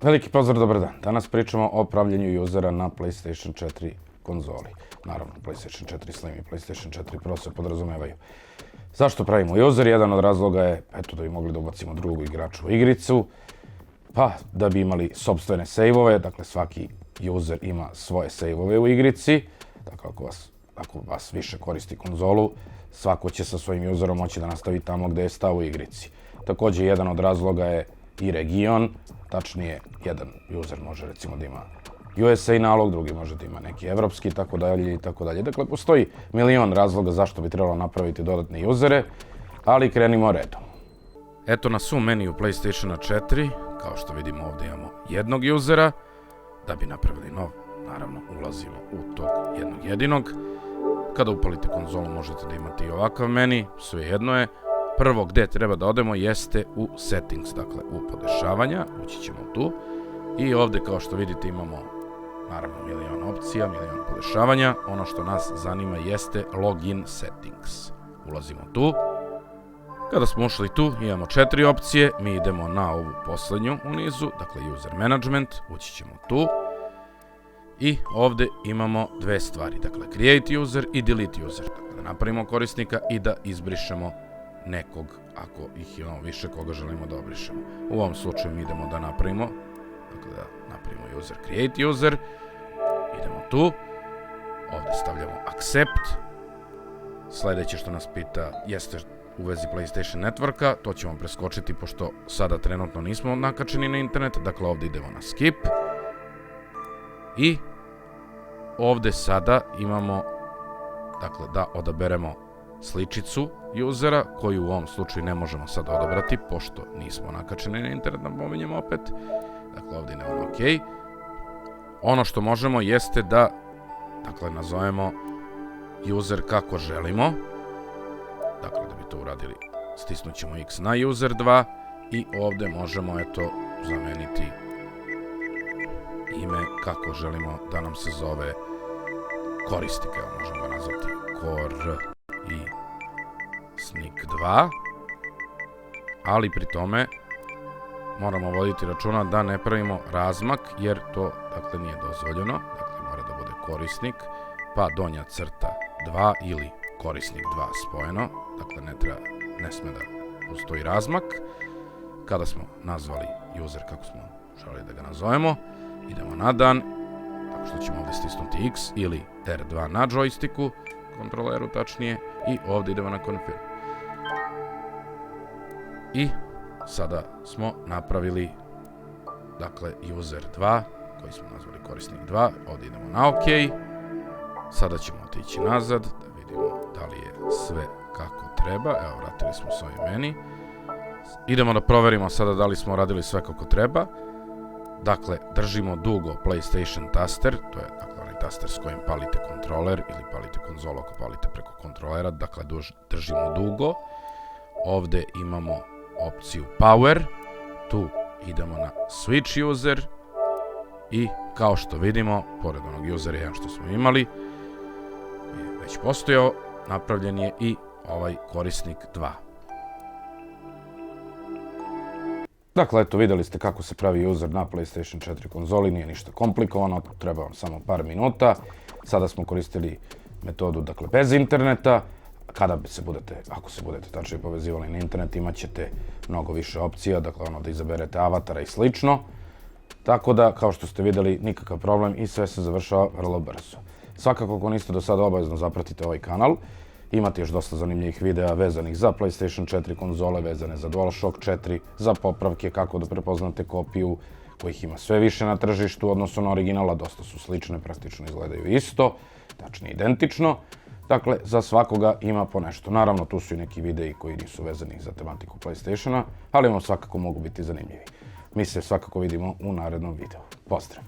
Veliki pozdrav, dobar dan. Danas pričamo o pravljenju usera na PlayStation 4 konzoli. Naravno, PlayStation 4 Slim i PlayStation 4 Pro se podrazumevaju. Zašto pravimo user? Jedan od razloga je, eto, da bi mogli da ubacimo drugog igrača u igricu, pa da bi imali sopstvene save-ove, dakle svaki user ima svoje save-ove u igrici, dakle ako vas više koristi konzolu, svako će sa svojim userom moći da nastavi tamo gde je stao u igrici. Takođe, jedan od razloga je i region, tačnije, jedan user može recimo da ima USA nalog, drugi može da ima neki evropski i tako dalje i tako dalje. Dakle, postoji milion razloga zašto bi trebalo napraviti dodatne usere, ali krenimo redom. Eto nas u meniju PlayStationa 4, kao što vidimo ovdje imamo jednog usera, da bi napravili nov, naravno ulazimo u tog jednog jedinog. Kada upalite konzolu možete da imate i ovakav meni, svejedno je. Prvo gde treba da odemo jeste u settings, dakle u podešavanja, ući ćemo tu i ovdje kao što vidite imamo naravno milion opcija, milion podešavanja. Ono što nas zanima jeste login settings. Ulazimo tu. Kada smo ušli tu imamo 4 opcije, mi idemo na ovu poslednju u nizu, dakle user management, ući ćemo tu. I ovdje imamo dve stvari, dakle create user i delete user, dakle da napravimo korisnika i da izbrišemo nekog, ako ih imamo više, koga želimo da obrišemo. U ovom slučaju mi idemo da napravimo, dakle da napravimo user, create user, idemo tu, ovdje stavljamo accept, sljedeće što nas pita jeste u vezi PlayStation Networka, to ćemo preskočiti pošto sada trenutno nismo nakačeni na internet, dakle ovdje idemo na skip i ovdje sada imamo, dakle da odaberemo sličicu usera, koju u ovom slučaju ne možemo sad odabrati, pošto nismo nakačeni na internet, napominjem opet. Dakle, ovdje idemo na OK. Ono što možemo jeste da, dakle, nazovemo user kako želimo. Dakle, da bi to uradili, stisnut ćemo X na user 2 i ovdje možemo, eto, zameniti ime kako želimo da nam se zove korisnik. Evo, možemo ga nazvati i Sneak 2, ali pri tome moramo voditi računa da ne pravimo razmak, jer to dakle nije dozvoljeno, dakle mora da bude korisnik, pa donja crta 2 ili korisnik 2 spojeno, dakle ne sme da postoji razmak. Kada smo nazvali user kako smo želeli da ga nazovemo, idemo na dan, tako što ćemo ovdje stisnuti X ili R2 na joysticku, kontroleru tačnije, i ovdje idemo na confirm. I sada smo napravili, dakle, user 2, koji smo nazvali korisnik 2, ovdje idemo na OK. Sada ćemo otići nazad, da vidimo da li je sve kako treba. Evo, vratili smo se ovaj meni. Idemo da proverimo sada da li smo radili sve kako treba. Dakle, držimo dugo PlayStation taster, to je dakle onaj taster s kojim palite kontroler ili palite konzolu ako palite preko kontrolera, dakle držimo dugo. Ovdje imamo opciju Power, tu idemo na Switch user i kao što vidimo, pored onog usera 1 što smo imali, je već postojao, napravljen je i ovaj korisnik 2. Dakle, eto, vidjeli ste kako se pravi user na PlayStation 4 konzoli, nije ništa komplikovano, treba vam samo par minuta. Sada smo koristili metodu, dakle, bez interneta. Ako se budete tačnije povezivali na internet, imat ćete mnogo više opcija, dakle, ono da izaberete avatara i slično. Tako da, kao što ste vidjeli, nikakav problem i sve se završava vrlo brzo. Svakako, ako niste do sada, obavezno zapratite ovaj kanal. Imate još dosta zanimljivih videa vezanih za PlayStation 4 konzole, vezane za DualShock 4, za popravke, kako da prepoznate kopiju, kojih ima sve više na tržištu u odnosu na originala, dosta su slične, praktično izgledaju isto, tačnije identično. Dakle, za svakoga ima po nešto. Naravno, tu su i neki videi koji nisu vezani za tematiku PlayStationa, ali vam svakako mogu biti zanimljivi. Mi se svakako vidimo u narednom videu. Pozdrav!